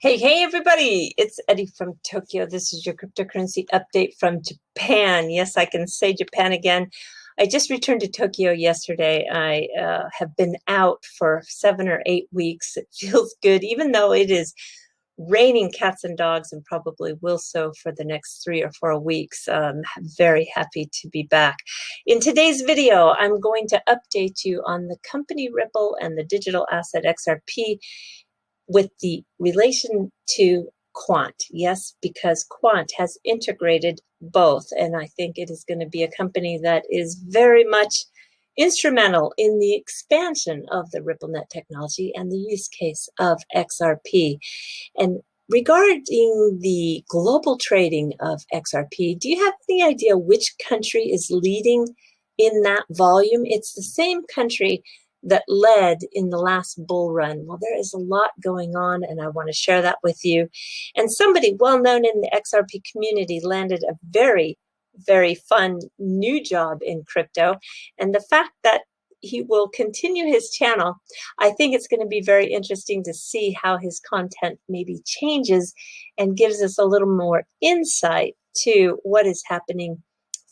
Hey, everybody. It's Eddie from Tokyo. This is your cryptocurrency update from Japan. Yes, I can say Japan again. I just returned to Tokyo yesterday. I have been out for 7 or 8 weeks. It feels good, even though it is raining cats and dogs and probably will so for the next 3 or 4 weeks. I'm very happy to be back. In today's video, I'm going to update you on the company Ripple and the digital asset XRP with the relation to QUANT. Yes, because QUANT has integrated both, and I think it is going to be a company that is very much instrumental in the expansion of the RippleNet technology and the use case of XRP. And regarding the global trading of XRP, do you have any idea which country is leading in that volume? It's the same country that led in the last bull run. Well, there is a lot going on, and I want to share that with you. And somebody well known in the XRP community landed a very, very fun new job in crypto. And the fact that he will continue his channel, I think it's going to be very interesting to see how his content maybe changes and gives us a little more insight to what is happening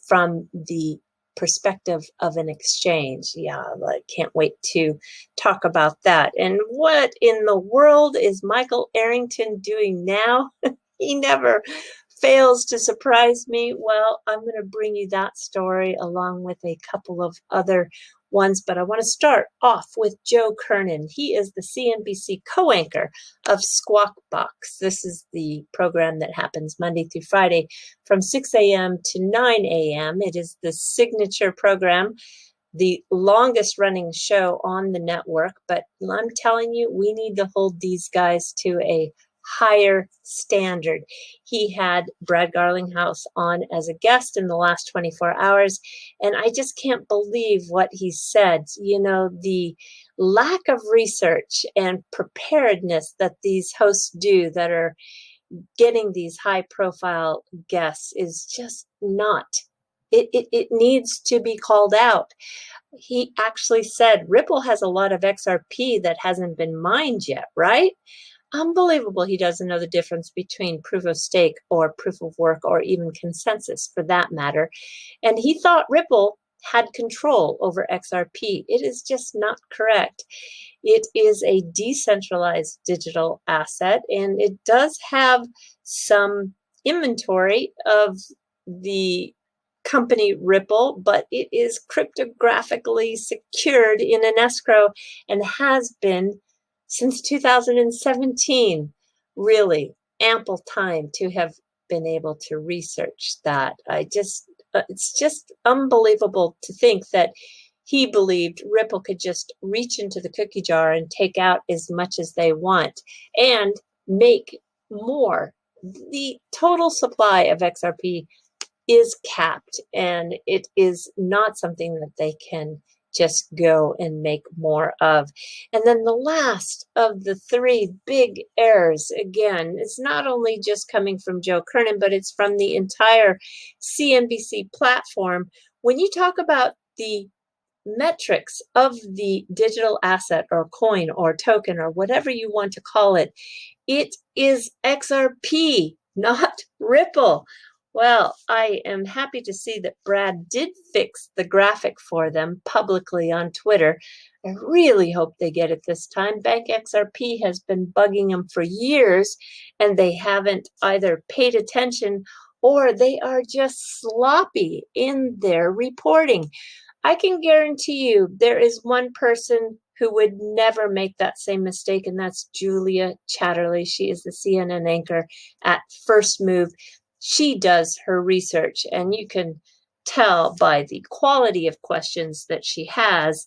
from the perspective of an exchange. Yeah, I can't wait to talk about that. And what in the world is Michael Arrington doing now? He never fails to surprise me. Well, I'm going to bring you that story along with a couple of other ones, but I want to start off with Joe Kernan. He is the CNBC co-anchor of Squawk Box. This is the program that happens Monday through Friday from 6 a.m. to 9 a.m. It is the signature program, the longest running show on the network, but I'm telling you, we need to hold these guys to a higher standard. He had Brad Garlinghouse on as a guest in the last 24 hours, and I just can't believe what he said. You know, the lack of research and preparedness that these hosts do that are getting these high-profile guests is just not. It needs to be called out. He actually said Ripple has a lot of XRP that hasn't been mined yet, right? Unbelievable he doesn't know the difference between proof of stake or proof of work or even consensus for that matter. And he thought Ripple had control over XRP. It is just not correct. It is a decentralized digital asset, and it does have some inventory of the company Ripple, but it is cryptographically secured in an escrow and has been since 2017. Really ample time to have been able to research that. It's just unbelievable to think that he believed Ripple could just reach into the cookie jar and take out as much as they want and make more. The total supply of XRP is capped, and it is not something that they can just go and make more of. And then the last of the three big errors, again, it's not only just coming from Joe Kernan, but it's from the entire CNBC platform. When you talk about the metrics of the digital asset or coin or token or whatever you want to call it, it is XRP, not Ripple. Well, I am happy to see that Brad did fix the graphic for them publicly on Twitter. I really hope they get it this time. Bank XRP has been bugging them for years, and they haven't either paid attention or they are just sloppy in their reporting. I can guarantee you there is one person who would never make that same mistake, and that's Julia Chatterley. She is the CNN anchor at First Move. She does her research, and you can tell by the quality of questions that she has,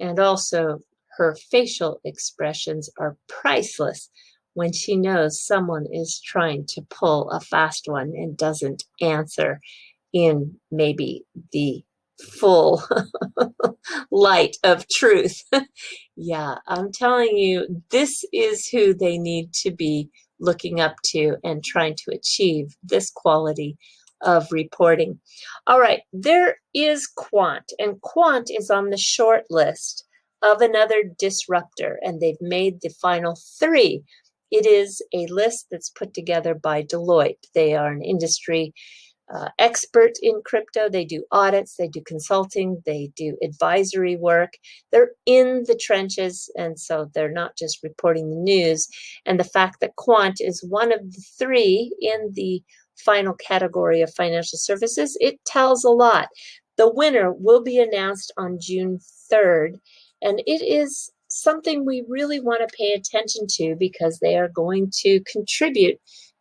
and also her facial expressions are priceless when she knows someone is trying to pull a fast one and doesn't answer in maybe the full light of truth. Yeah, I'm telling you, this is who they need to be looking up to and trying to achieve this quality of reporting. All right, there is QUANT, and QUANT is on the short list of another disruptor, and they've made the final three It is a list that's put together by Deloitte. They are an industry expert in crypto. They do audits, they do consulting, they do advisory work. They're in the trenches, and so they're not just reporting the news. And the fact that Quant is one of the three in the final category of financial services, it tells a lot. The winner will be announced on June 3rd, and it is something we really want to pay attention to because they are going to contribute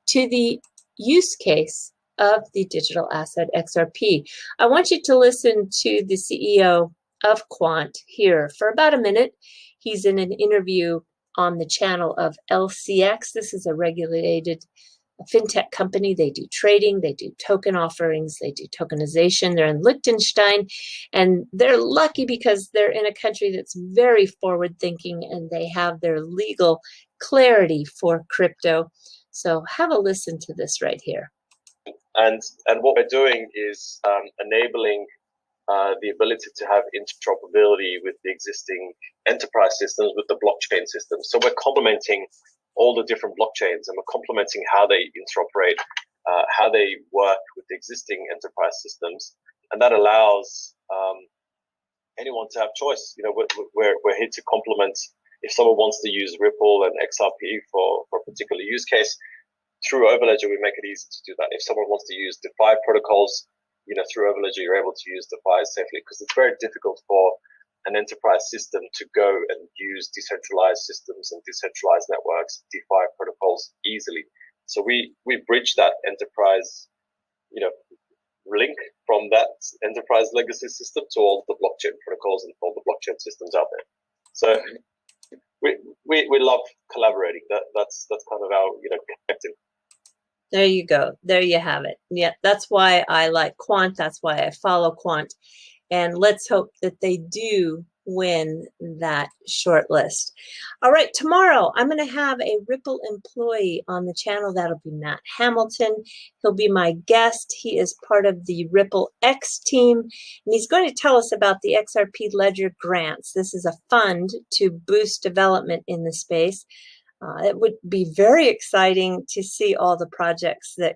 to the use case of the digital asset XRP. I want you to listen to the CEO of Quant here for about a minute. He's in an interview on the channel of LCX. This is a regulated fintech company. They do trading, they do token offerings, they do tokenization. They're in Liechtenstein, and they're lucky because they're in a country that's very forward thinking and they have their legal clarity for crypto. So have a listen to this right here. And what we're doing is enabling the ability to have interoperability with the existing enterprise systems, with the blockchain systems. So we're complementing all the different blockchains, and we're complementing how they interoperate, how they work with the existing enterprise systems, and that allows anyone to have choice. You know, we're here to complement. If someone wants to use Ripple and XRP for a particular use case, through Overledger, we make it easy to do that. If someone wants to use DeFi protocols, you know, through Overledger, you're able to use DeFi safely, because it's very difficult for an enterprise system to go and use decentralized systems and decentralized networks, DeFi protocols easily. So we bridge that enterprise, you know, link from that enterprise legacy system to all the blockchain protocols and all the blockchain systems out there. So we love collaborating. That's kind of our, you know, connecting. There you go. There you have it. Yeah, that's why I like Quant. That's why I follow Quant. And let's hope that they do win that short list. All right, tomorrow I'm going to have a Ripple employee on the channel. That'll be Matt Hamilton. He'll be my guest. He is part of the Ripple X team, and he's going to tell us about the XRP Ledger Grants. This is a fund to boost development in the space. It would be very exciting to see all the projects that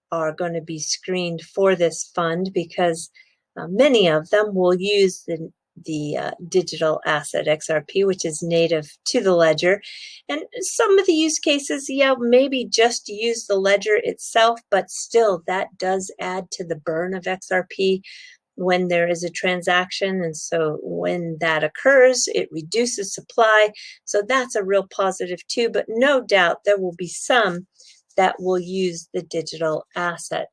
are going to be screened for this fund, because many of them will use the digital asset XRP, which is native to the ledger. And some of the use cases, yeah, maybe just use the ledger itself, but still that does add to the burn of XRP when there is a transaction. And so when that occurs, it reduces supply. So that's a real positive too, but no doubt there will be some that will use the digital asset.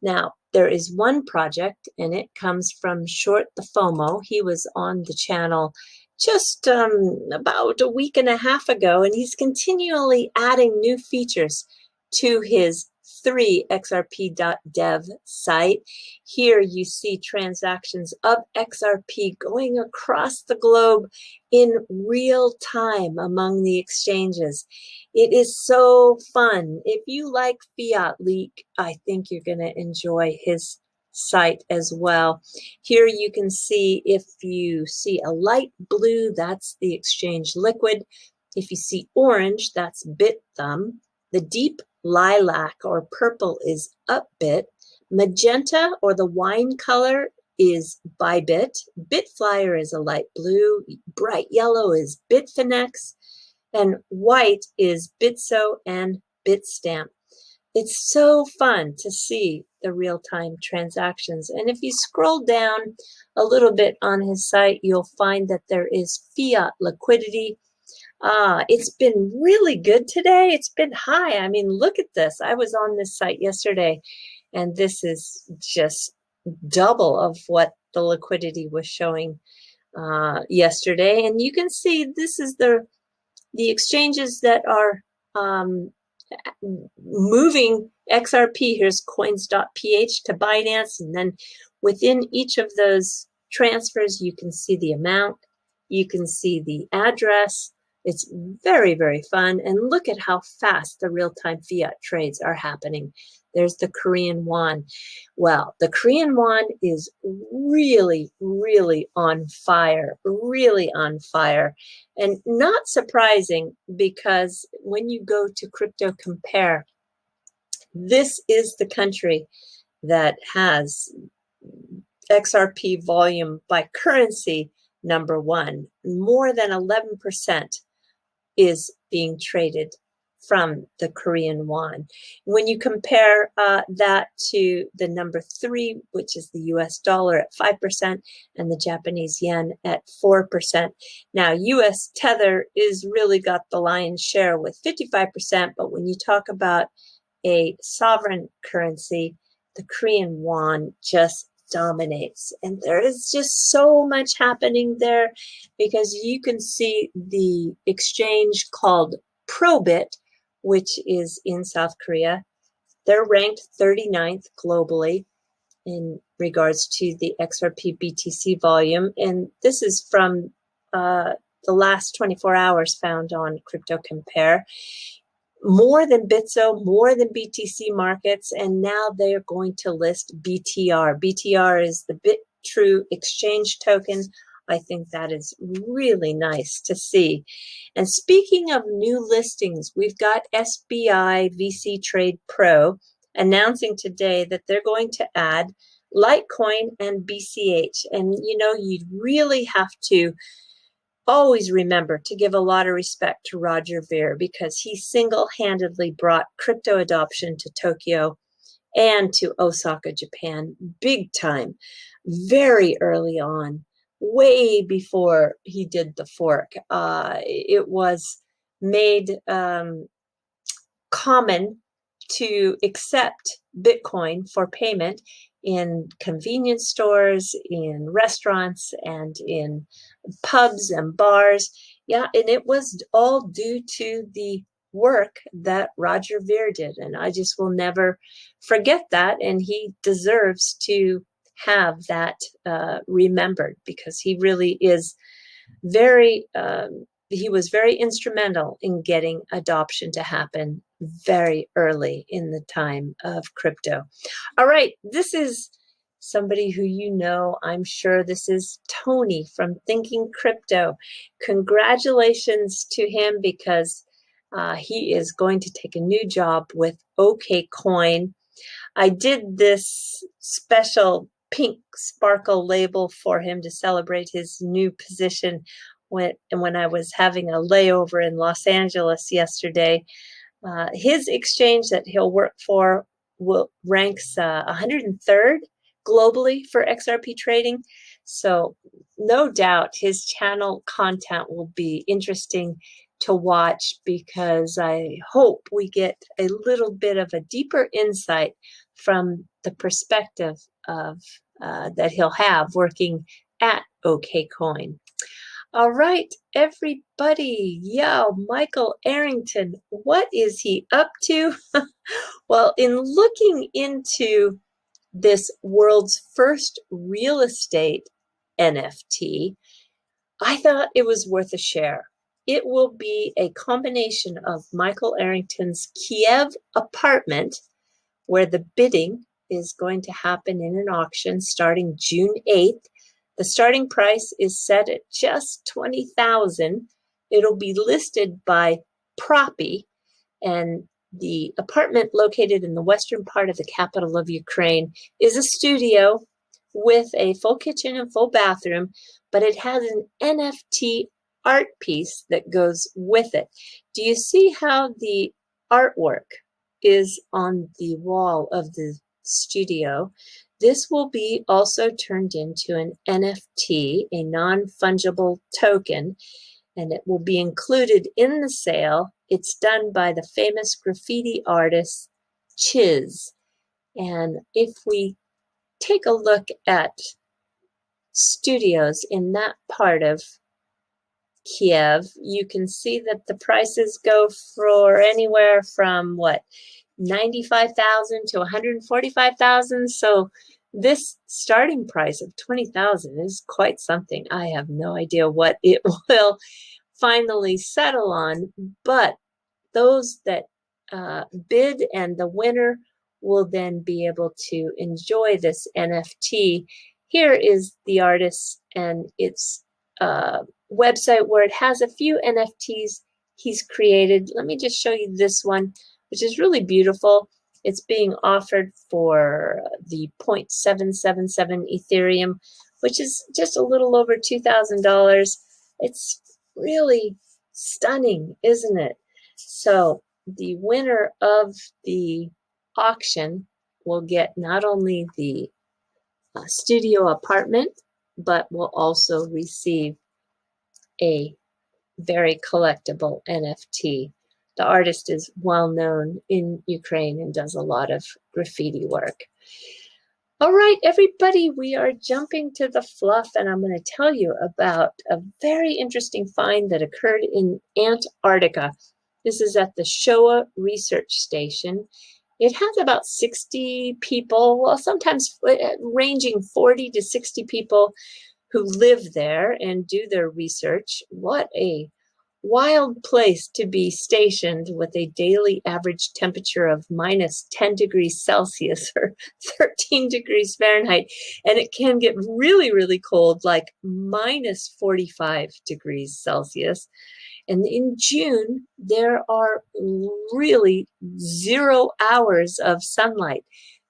Now, there is one project, and it comes from Short the FOMO. He was on the channel just about a week and a half ago, and he's continually adding new features to his 3xrp.dev site. Here you see transactions of XRP going across the globe in real time among the exchanges. It is so fun. If you like Fiat Leak, I think you're going to enjoy his site as well. Here you can see, if you see a light blue, that's the exchange liquid. If you see orange, that's BitThumb. The deep lilac or purple is Upbit. Magenta, or the wine color, is Bybit. Bitflyer is a light blue. Bright yellow is Bitfinex. And white is Bitso and Bitstamp. It's so fun to see the real-time transactions. And if you scroll down a little bit on his site, you'll find that there is fiat liquidity. It's been really good today. It's been high. I mean, look at this. I was on this site yesterday, and this is just double of what the liquidity was showing yesterday. And you can see this is the exchanges that are moving XRP. Here's coins.ph to Binance, and then within each of those transfers, you can see the amount, you can see the address, It's very, very fun. And look at how fast the real-time fiat trades are happening. There's the Korean won. Well, the Korean won is really, really on fire, really on fire. And not surprising, because when you go to Crypto Compare, this is the country that has XRP volume by currency number one. More than 11% is being traded from the Korean won. When you compare that to the number three, which is the US dollar at 5% and the Japanese yen at 4%. Now, US Tether is really got the lion's share with 55%, but when you talk about a sovereign currency, the Korean won just dominates. And there is just so much happening there, because you can see the exchange called Probit, which is in South Korea. They're ranked 39th globally in regards to the XRP BTC volume. And this is from the last 24 hours found on Crypto Compare. More than Bitso, more than BTC markets, and now they are going to list BTR. BTR is the BitTrue exchange token. I think that is really nice to see. And speaking of new listings, we've got SBI VC Trade Pro announcing today that they're going to add Litecoin and BCH. And you know, you really have to always remember to give a lot of respect to Roger Ver, because he single-handedly brought crypto adoption to Tokyo and to Osaka, Japan, big time, very early on, way before he did the fork. It was made common to accept Bitcoin for payment in convenience stores, in restaurants, and in pubs and bars. Yeah, and it was all due to the work that Roger Ver did. And I just will never forget that. And he deserves to have that remembered, because he really is very, he was very instrumental in getting adoption to happen very early in the time of crypto. All right, this is somebody who you know, I'm sure. This is Tony from Thinking Crypto. Congratulations to him, because he is going to take a new job with OKCoin. I did this special pink sparkle label for him to celebrate his new position when I was having a layover in Los Angeles yesterday. His exchange that he'll work for ranks 103rd globally for XRP trading. So no doubt his channel content will be interesting to watch, because I hope we get a little bit of a deeper insight from the perspective of that he'll have working at OKCoin. All right, everybody. Yo, Michael Arrington, what is he up to? Well, in looking into this world's first real estate NFT, I thought it was worth a share. It will be a combination of Michael Arrington's Kiev apartment, where the bidding is going to happen in an auction starting June 8th. The starting price is set at just $20,000. It'll be listed by Propy, and the apartment, located in the western part of the capital of Ukraine, is a studio with a full kitchen and full bathroom, but it has an NFT art piece that goes with it. Do you see how the artwork is on the wall of the studio? This will be also turned into an NFT, a non-fungible token, and it will be included in the sale. It's done by the famous graffiti artist Chiz. And if we take a look at studios in that part of Kiev, you can see that the prices go for anywhere from what, 95,000 to 145,000. So this starting price of 20,000 is quite something. I have no idea what it will finally settle on, but those that bid and the winner will then be able to enjoy this NFT. Here is the artist and its website where it has a few NFTs he's created. Let me just show you this one, which is really beautiful. It's being offered for the 0.777 Ethereum, which is just a little over $2,000. It's really stunning, isn't it? So the winner of the auction will get not only the studio apartment, but will also receive a very collectible NFT. The artist is well known in Ukraine and does a lot of graffiti work. All right, everybody, we are jumping to the fluff, and I'm going to tell you about a very interesting find that occurred in Antarctica. This is at the Showa Research Station. It has about 60 people, well, sometimes ranging 40 to 60 people who live there and do their research. What a wild place to be stationed with a daily average temperature of minus 10 degrees Celsius or 13 degrees Fahrenheit. And it can get really, really cold, like minus 45 degrees Celsius. And in June, there are really 0 hours of sunlight.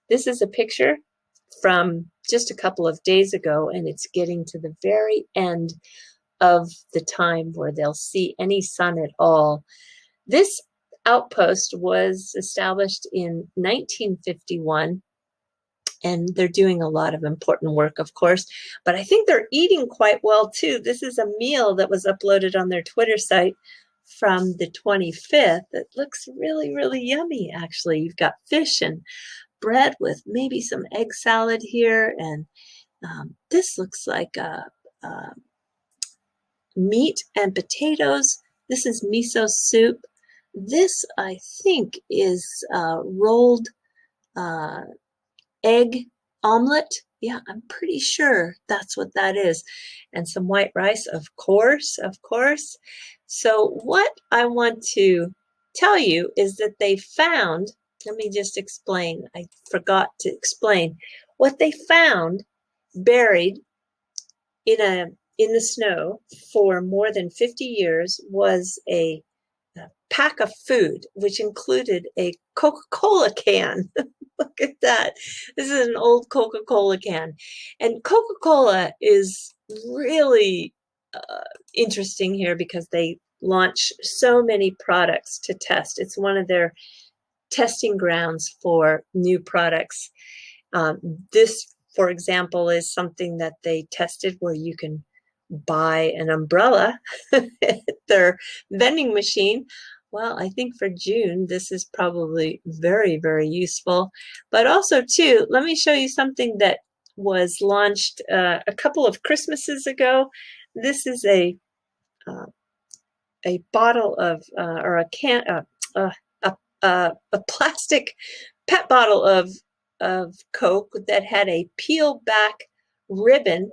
This is a picture from just a couple of days ago, and it's getting to the very end of the time where they'll see any sun at all. This outpost was established in 1951, and they're doing a lot of important work, of course, but I think they're eating quite well too. This is a meal that was uploaded on their Twitter site from the 25th. It looks really, really yummy, actually. You've got fish and bread with maybe some egg salad here, and this looks like meat and potatoes. This is miso soup. This, I think, is rolled egg omelet. Yeah, I'm pretty sure that's what that is. And some white rice, of course, of course. So what I want to tell you is that they found, let me just explain, I forgot to explain, what they found buried in the snow for more than 50 years was a pack of food, which included a Coca-Cola can. Look at that. This is an old Coca-Cola can. And Coca-Cola is really interesting here because they launch so many products to test. It's one of their testing grounds for new products. This, for example, is something that they tested where you can buy an umbrella at their vending machine. Well, I think for June, this is probably very, very useful. But also, too, let me show you something that was launched a couple of Christmases ago. This is a bottle of, or a can, a plastic pet bottle of Coke that had a peel back ribbon,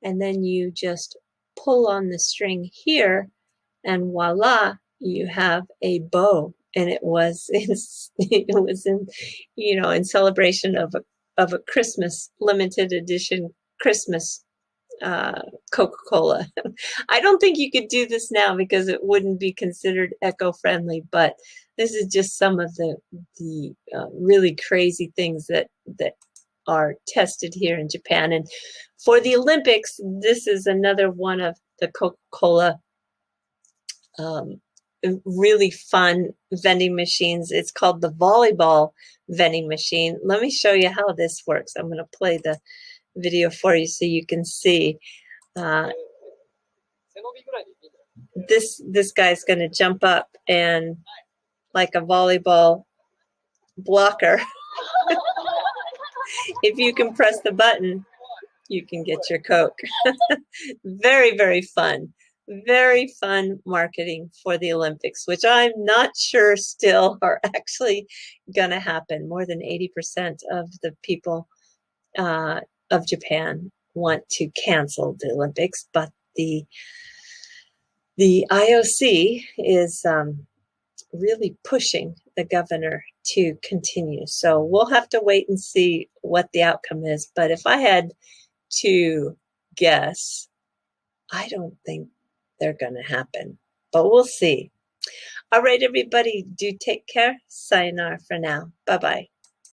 and then you just pull on the string here, and voila, you have a bow. And it was in celebration of a Christmas limited edition Christmas Coca-Cola. I don't think you could do this now because it wouldn't be considered eco-friendly, but this is just some of the really crazy things that are tested here in Japan. And for the Olympics, this is another one of the Coca-Cola really fun vending machines. It's called the volleyball vending machine. Let me show you how this works. I'm going to play the video for you so you can see. This guy's going to jump up and like a volleyball blocker. If you can press the button, you can get your Coke. Very, very fun. Very fun marketing for the Olympics, which I'm not sure still are actually going to happen. More than 80% of the people of Japan want to cancel the Olympics, but the the IOC is really pushing the governor to continue. So we'll have to wait and see what the outcome is. But if I had to guess, I don't think they're going to happen. But we'll see. All right, everybody, do take care. Sayonara for now. Bye-bye.